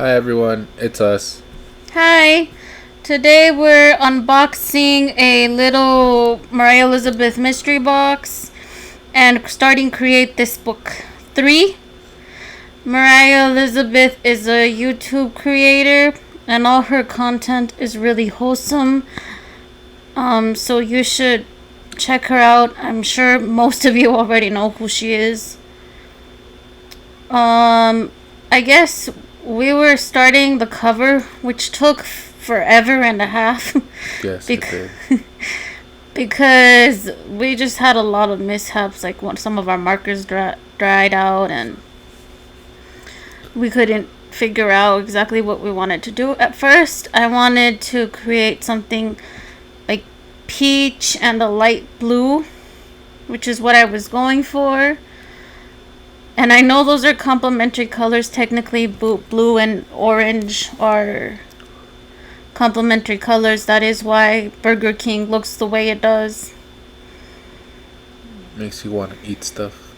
Hi everyone, it's us. Hi, today we're unboxing a little Mariah Elizabeth mystery box and starting create this book. 3. Mariah Elizabeth is a YouTube creator and all her content is really wholesome. So you should check her out. I'm sure most of you already know who she is. I guess we were starting the cover, which took forever and a half. Yes, it Bec- did. because we just had a lot of mishaps, like when some of our markers dried out and we couldn't figure out exactly what we wanted to do. At first, I wanted to create something like peach and a light blue, which is what I was going for. And I know those are complementary colors. Technically, blue and orange are complementary colors. That is why Burger King looks the way it does. Makes you want to eat stuff.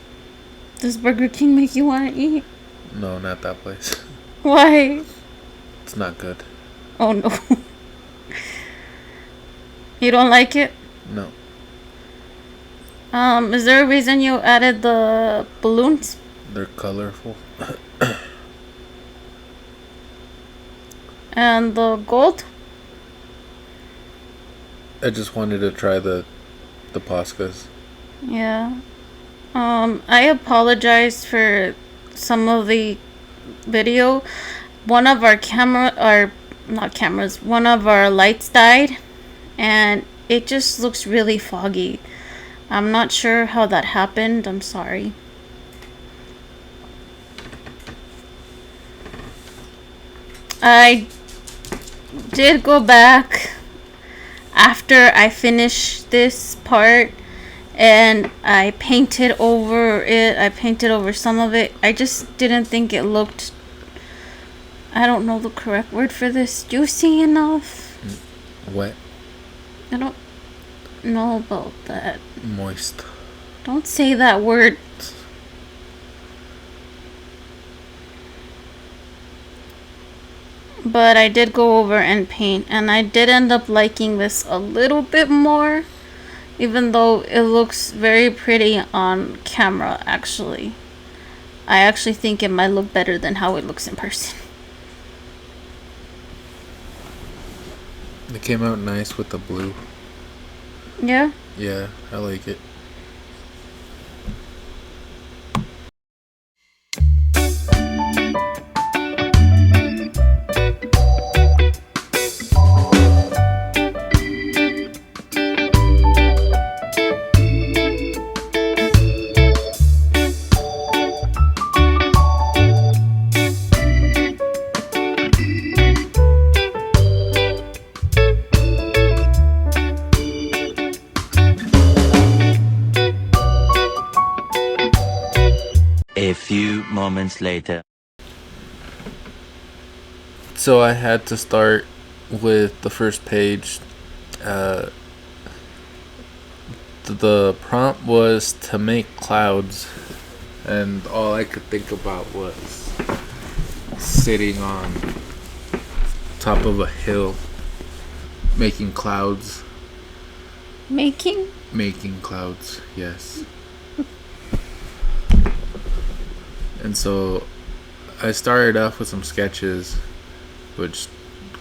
Does Burger King make you want to eat? No, not that place. Why? It's not good. Oh no. You don't like it? No. Is there a reason you added the balloons? They're colorful. And the gold? I just wanted to try the Poscas. Yeah. I apologize for some of the video. One of our one of our lights died and it just looks really foggy. I'm not sure how that happened. I'm sorry. I did go back after I finished this part and I painted over it. I painted over some of it. I just didn't think it looked, I don't know the correct word for this, juicy enough. Wet. I don't know about that. Moist. Don't say that word. But I did go over and paint, and I did end up liking this a little bit more, even though it looks very pretty on camera. Actually, I actually think it might look better than how it looks in person. It came out nice with the blue. Yeah. Yeah, I like it. A few moments later. So I had to start with the first page. The prompt was to make clouds, and all I could think about was sitting on top of a hill making clouds. Making clouds, yes. And so I started off with some sketches, which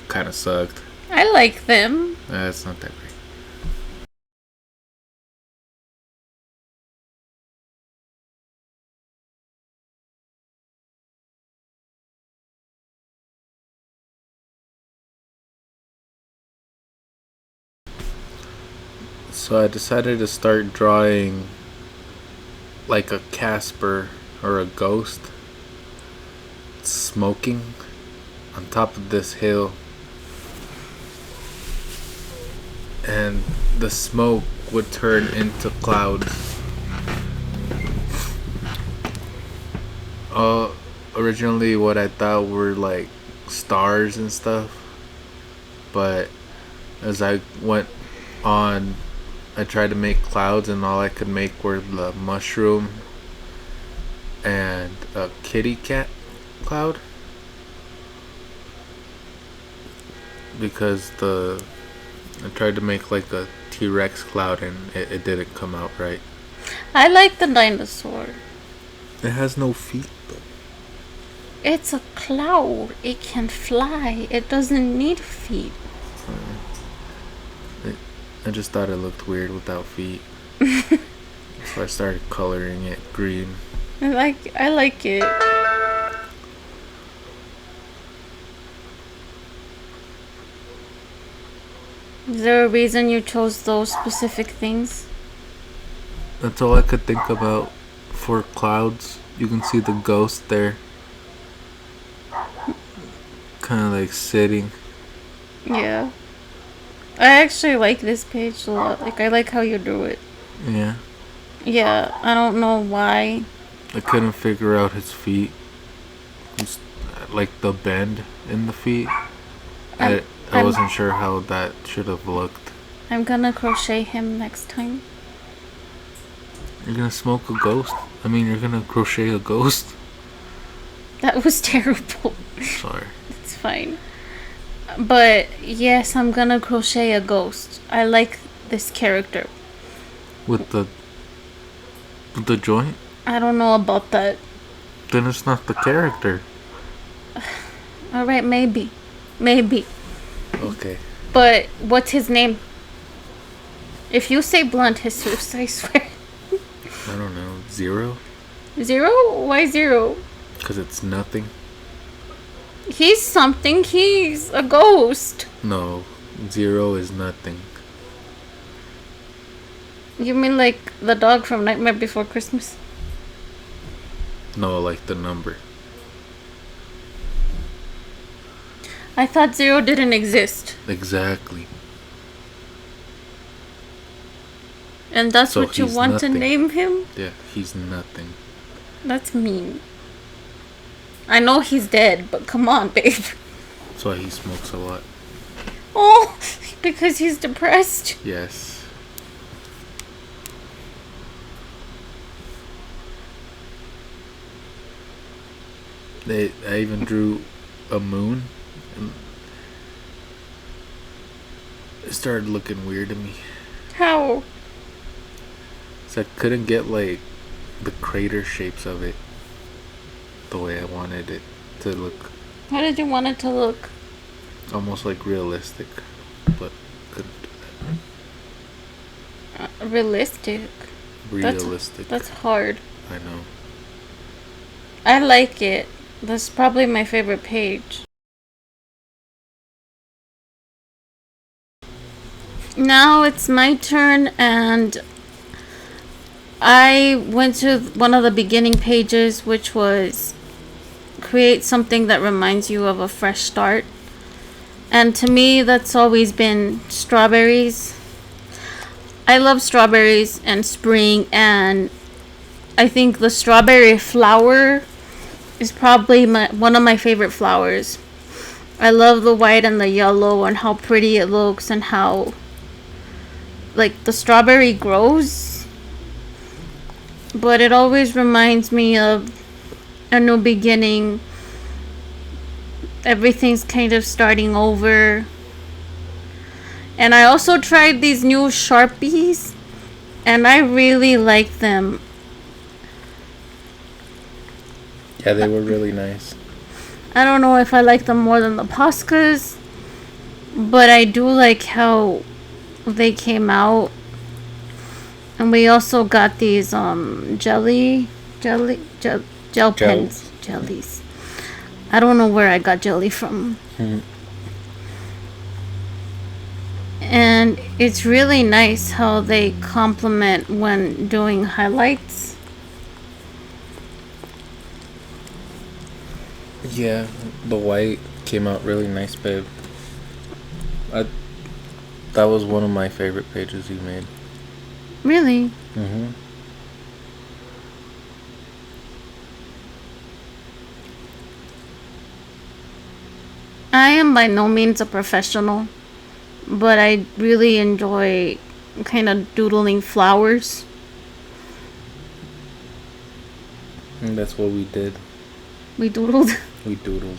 kind of sucked. I like them. It's not that great. So I decided to start drawing like a Casper or a ghost smoking on top of this hill, and the smoke would turn into clouds. Originally what I thought were like stars and stuff, but as I went on, I tried to make clouds and all I could make were the mushroom and a kitty cat cloud. because I tried to make like a T-Rex cloud and it didn't come out right. I like the dinosaur. It has no feet though. It's a cloud. It can fly. It doesn't need feet. I just thought it looked weird without feet. So I started coloring it green. I like it. Is there a reason you chose those specific things? That's all I could think about for clouds. You can see the ghost there. Kind of like sitting. Yeah. I actually like this page a lot. Like, I like how you drew it. Yeah. Yeah, I don't know why. I couldn't figure out his feet. Just, like the bend in the feet. I wasn't sure how that should have looked. I'm gonna crochet him next time. You're gonna smoke a ghost? I mean, you're gonna crochet a ghost? That was terrible. Sorry. It's fine. But yes, I'm gonna crochet a ghost. I like this character. With the joint? I don't know about that. Then it's not the character. Alright, maybe. Maybe. Okay. But what's his name? If you say Blunt Jesus, I swear. I don't know. 0? 0? Why 0? Because it's nothing. He's something. He's a ghost. No. 0 is nothing. You mean like the dog from Nightmare Before Christmas? No, like the number. I thought 0 didn't exist. Exactly. And that's So what you he's want nothing. to name him? Yeah, he's nothing. That's mean. I know he's dead, but come on, babe. That's why he smokes a lot. Oh, because he's depressed. Yes. I even drew a moon. And it started looking weird to me. How? So I couldn't get like the crater shapes of it the way I wanted it to look. How did you want it to look? Almost like realistic, but couldn't do that. Realistic. Realistic. That's hard. I know. I like it. That's probably my favorite page. Now it's my turn, and I went to one of the beginning pages, which was create something that reminds you of a fresh start. And to me, that's always been strawberries. I love strawberries and spring, and I think the strawberry flower is probably one of my favorite flowers. I love the white and the yellow and how pretty it looks and how like the strawberry grows. But it always reminds me of a new beginning. Everything's kind of starting over. And I also tried these new Sharpies, and I really like them. Yeah, they were really nice. I don't know if I like them more than the Poscas, but I do like how they came out. And we also got these gel pens, jellies. I don't know where I got jelly from. And it's really nice how they complement when doing highlights. Yeah, the white came out really nice, babe. That was one of my favorite pages you made. Really? Mm-hmm. I am by no means a professional, but I really enjoy kind of doodling flowers. And that's what we did. We doodled. We doodled.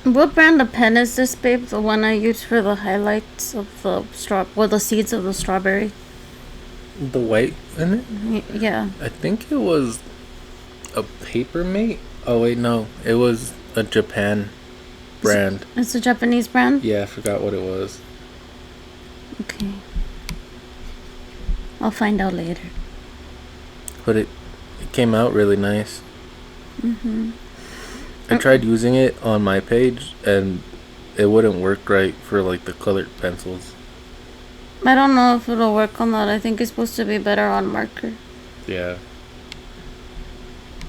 What brand of pen is this, babe? The one I use for the highlights of the the seeds of the strawberry. The white in it? Yeah. I think it was a Papermate. Oh wait, no, it was a Japan brand. It's a Japanese brand? Yeah, I forgot what it was. Okay. I'll find out later. But it came out really nice. I tried using it on my page and it wouldn't work right for like the colored pencils. I don't know if it'll work on that. I think it's supposed to be better on marker. Yeah.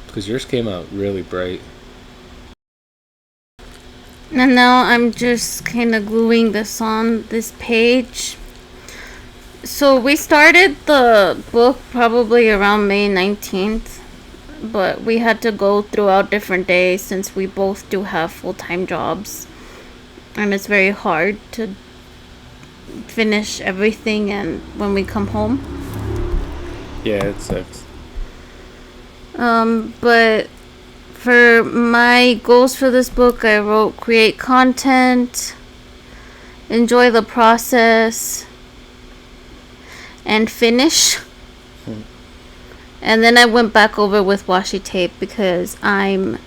Because yours came out really bright. And now I'm just kind of gluing this on this page. So we started the book probably around May 19th. But we had to go throughout different days since we both do have full-time jobs. And it's very hard to finish everything and when we come home. Yeah, it sucks. But for my goals for this book, I wrote create content, enjoy the process, and finish. And then I went back over with washi tape because I'm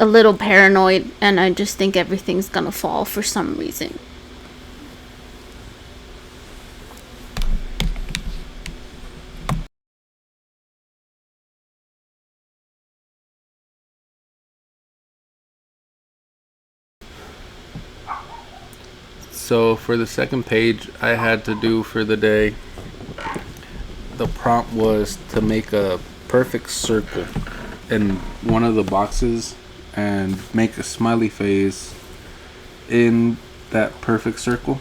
a little paranoid and I just think everything's gonna fall for some reason. So for the second page I had to do for the day, the prompt was to make a perfect circle in one of the boxes and make a smiley face in that perfect circle.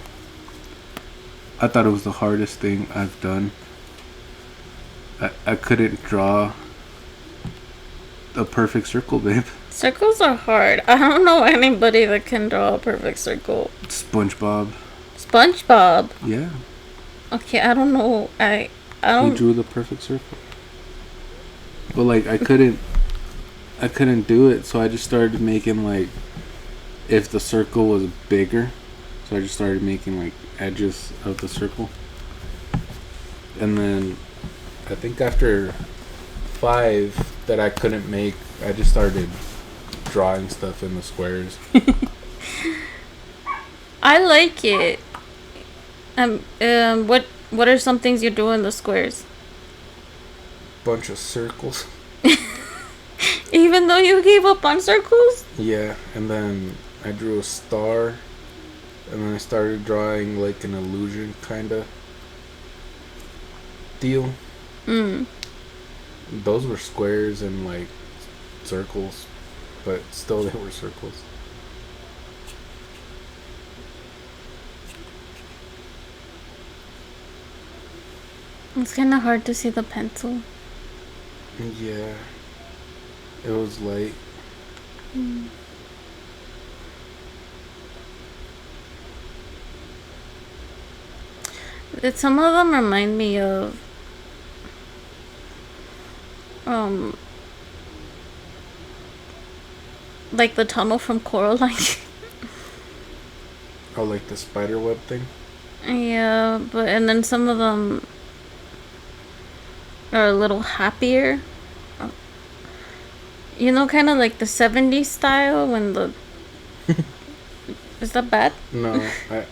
I thought it was the hardest thing I've done. I couldn't draw a perfect circle, babe. Circles are hard. I don't know anybody that can draw a perfect circle. SpongeBob. SpongeBob. Yeah. Okay, I don't know. I don't. He drew the perfect circle. But like I couldn't do it, so I just started making like if the circle was bigger. So I just started making like edges of the circle. And then I think after 5 that I couldn't make, I just started drawing stuff in the squares. I like it. What are some things you do in the squares? Bunch of circles. Even though you gave up on circles? Yeah, and then I drew a star, and then I started drawing like an illusion kind of deal. Those were squares and like circles, but still they were circles. It's kind of hard to see the pencil. Yeah, it was light. Some of them remind me of like the tunnel from Coraline. Oh, like the spider web thing? Yeah, and then some of them are a little happier. You know, kind of like the 70s style when the... Is that bad? No,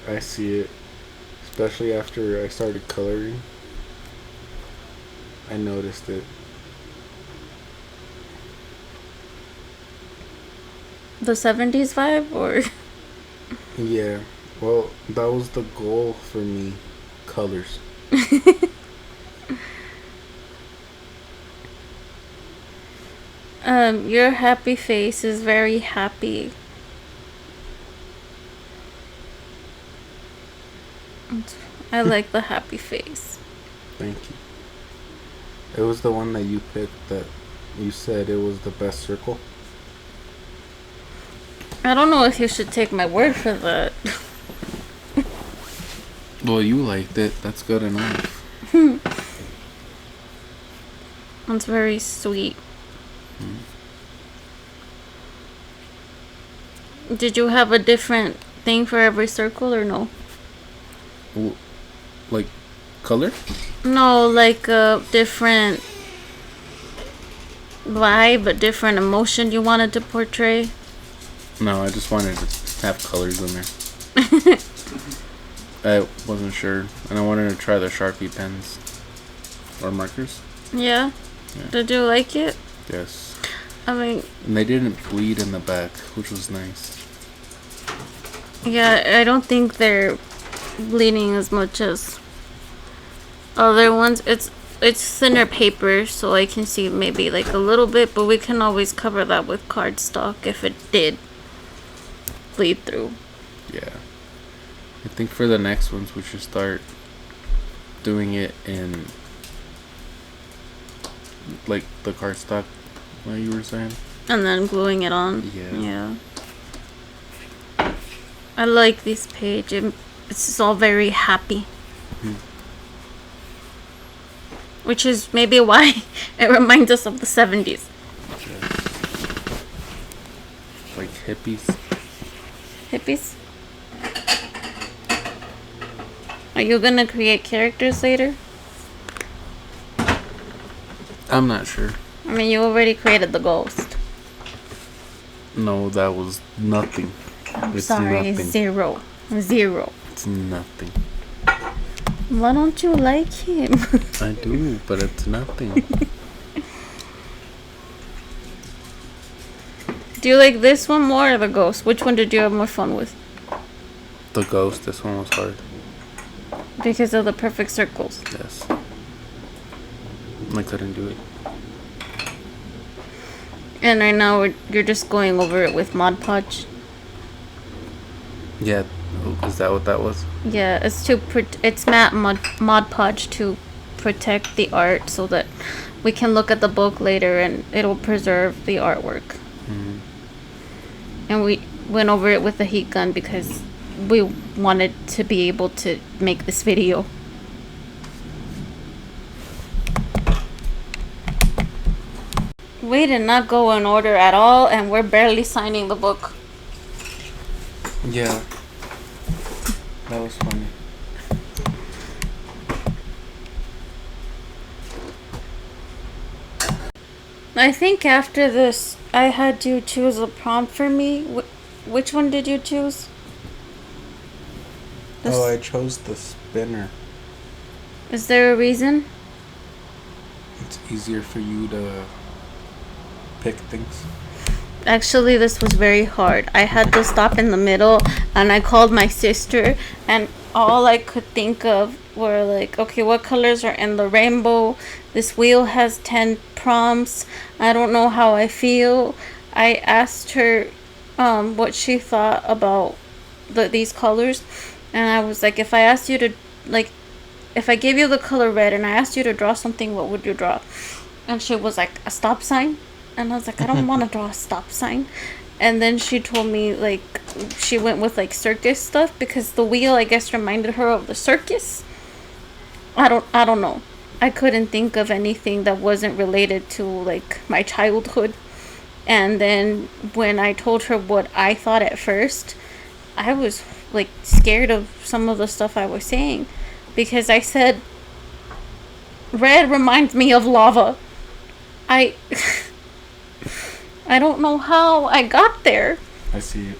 I see it. Especially after I started coloring. I noticed it. The 70s vibe, or... Yeah. Well, that was the goal for me. Colors. Your happy face is very happy. I like the happy face. Thank you. It was the one that you picked that you said it was the best circle. I don't know if you should take my word for that. Well, you liked it. That's good enough. It's very sweet. Did you have a different thing for every circle or no? Like color? No, like a different vibe, a different emotion you wanted to portray. No, I just wanted to have colors in there. I wasn't sure, and I wanted to try the Sharpie pens or markers. Yeah. Did you like it? Yes. I mean, And they didn't bleed in the back, which was nice. yeah, I don't think they're bleeding as much as other ones. It's thinner paper, so I can see maybe like a little bit, but we can always cover that with cardstock if it did bleed through. Yeah. I think for the next ones we should start doing it in like the cardstock, like you were saying. And then gluing it on. Yeah. I like this page. It's all very happy. Which is maybe why it reminds us of the 70s. Like hippies. Hippies? Are you gonna create characters later? I'm not sure. I mean, you already created the ghost. No, that was nothing. It's Sorry, nothing. Zero. It's nothing. Why don't you like him? I do, but it's nothing. Do you like this one more or the ghost? Which one did you have more fun with? The ghost, this one was hard. Because of the perfect circles. Yes. I couldn't do it. And right now you're just going over it with Mod Podge. Yeah, is that what that was? Yeah, it's matte Mod Podge to protect the art so that we can look at the book later and it'll preserve the artwork. Mm-hmm. And we went over it with a heat gun because we wanted to be able to make this video. We did not go in order at all, and we're barely signing the book. Yeah. That was funny. I think after this, I had you choose a prompt for me. Which one did you choose? I chose the spinner. Is there a reason? It's easier for you to pick things. Actually, this was very hard. I had to stop in the middle, and I called my sister, and all I could think of were like, okay, what colors are in the rainbow? This wheel has 10 prompts. I don't know how I feel. I asked her what she thought about these colors, and I was like, if I asked you to, like, if I gave you the color red and I asked you to draw something, what would you draw? And she was like, a stop sign. And I was like, I don't want to draw a stop sign. And then she told me, like, she went with, like, circus stuff because the wheel, I guess, reminded her of the circus. I don't know. I couldn't think of anything that wasn't related to, like, my childhood. And then when I told her what I thought at first, I was, like, scared of some of the stuff I was saying. Because I said, red reminds me of lava. I don't know how I got there. I see it.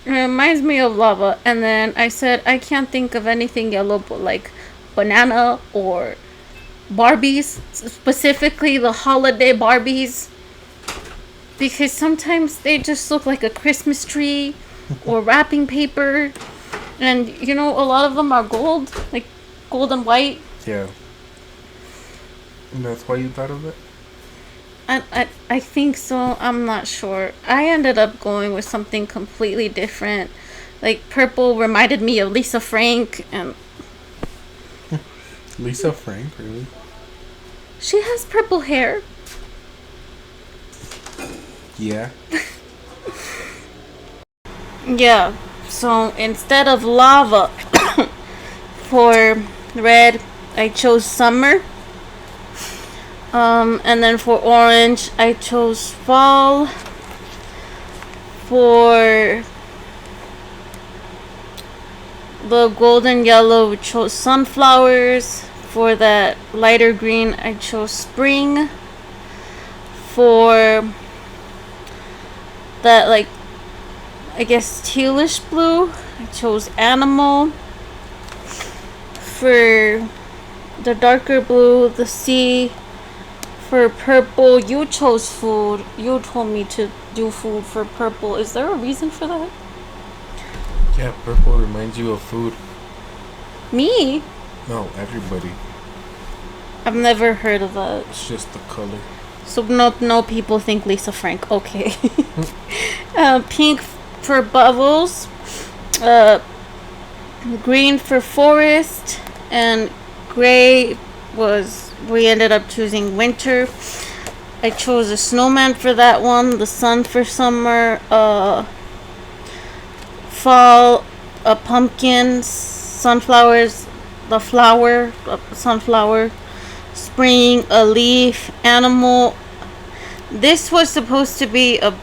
It reminds me of lava. And then I said, I can't think of anything yellow but like banana or Barbies. Specifically the holiday Barbies. Because sometimes they just look like a Christmas tree or wrapping paper. And, you know, a lot of them are gold. Like gold and white. Yeah. And that's why you thought of it? I think so. I'm not sure. I ended up going with something completely different. Like purple reminded me of Lisa Frank, and Lisa Frank, really? she has purple hair. Yeah. Yeah. So instead of lava for red, I chose summer. And then for orange, I chose fall. For the golden yellow, we chose sunflowers. For that lighter green, I chose spring. For that, like, I guess tealish blue, I chose animal. For the darker blue, the sea. For purple, you chose food. You told me to do food for purple. Is there a reason for that? Yeah, purple reminds you of food. Me? No, everybody. I've never heard of that. It's just the color. So no people think Lisa Frank. Okay. Pink for bubbles. Green for forest. And gray was, we ended up choosing winter. I chose a snowman for that one. The sun for summer. Fall, a pumpkin. Sunflowers, the flower, sunflower. Spring, a leaf. Animal. This was supposed to be a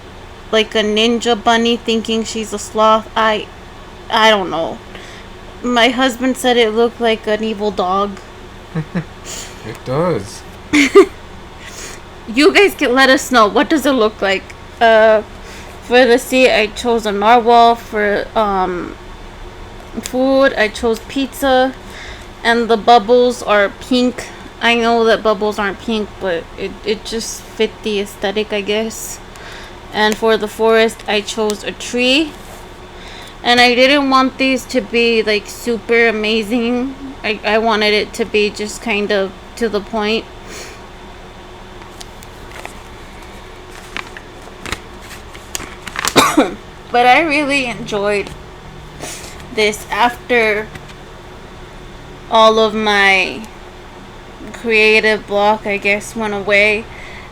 ninja bunny, thinking she's a sloth. I don't know. My husband said it looked like an evil dog. It does. You guys can let us know, what does it look like? For the sea, I chose a narwhal. For food, I chose pizza. And the bubbles are pink. I know that bubbles aren't pink, but it just fit the aesthetic, I guess. And for the forest, I chose a tree. And I didn't want these to be like super amazing. I wanted it to be just kind of to the point. But I really enjoyed this after all of my creative block, I guess, went away.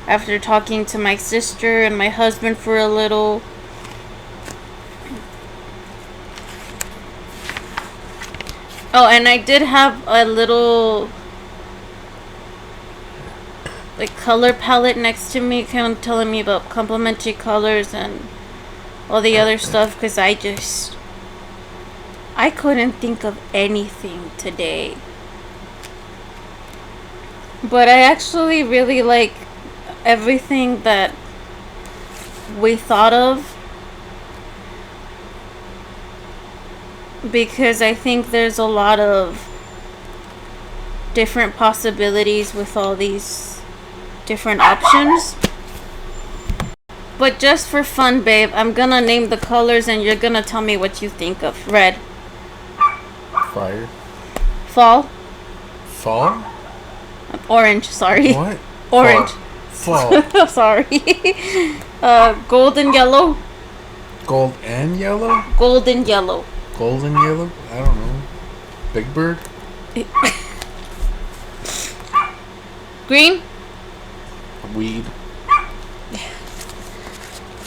After talking to my sister and my husband for a little. Oh, and I did have a little like color palette next to me, kind of telling me about complementary colors and all the other stuff, because I couldn't think of anything today. But I actually really like everything that we thought of, because I think there's a lot of different possibilities with all these different options. But just for fun, babe, I'm gonna name the colors and you're gonna tell me what you think of. Red. Fire. Fall. Fall? Orange, sorry. What? Orange. Fall. Sorry. Golden yellow. Gold and yellow? Golden yellow. Golden yellow? I don't know. Big Bird? Green. Weed.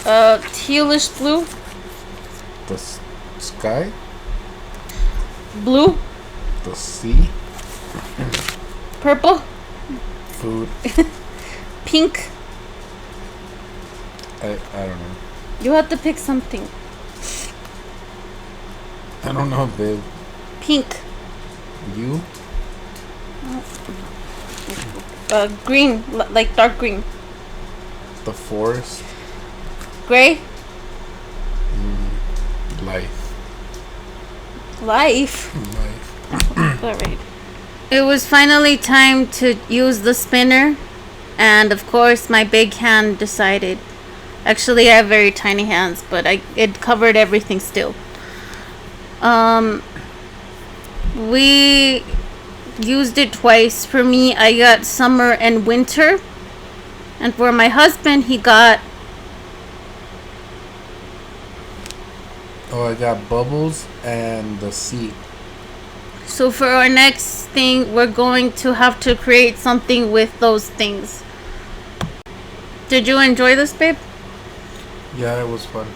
Tealish blue. The sky? Blue. The sea? Purple. Food. Pink. I don't know. You have to pick something. I don't know, babe. Pink. You? Green, like dark green. The forest? Gray. Life. Life. Life. Alright. It was finally time to use the spinner, and of course my big hand decided. Actually, I have very tiny hands, but it covered everything still. We used it twice. For me, I got summer and winter, and for my husband, he got. Oh, I got bubbles and the sea. So for our next thing, we're going to have to create something with those things. Did you enjoy this, babe? Yeah, it was fun.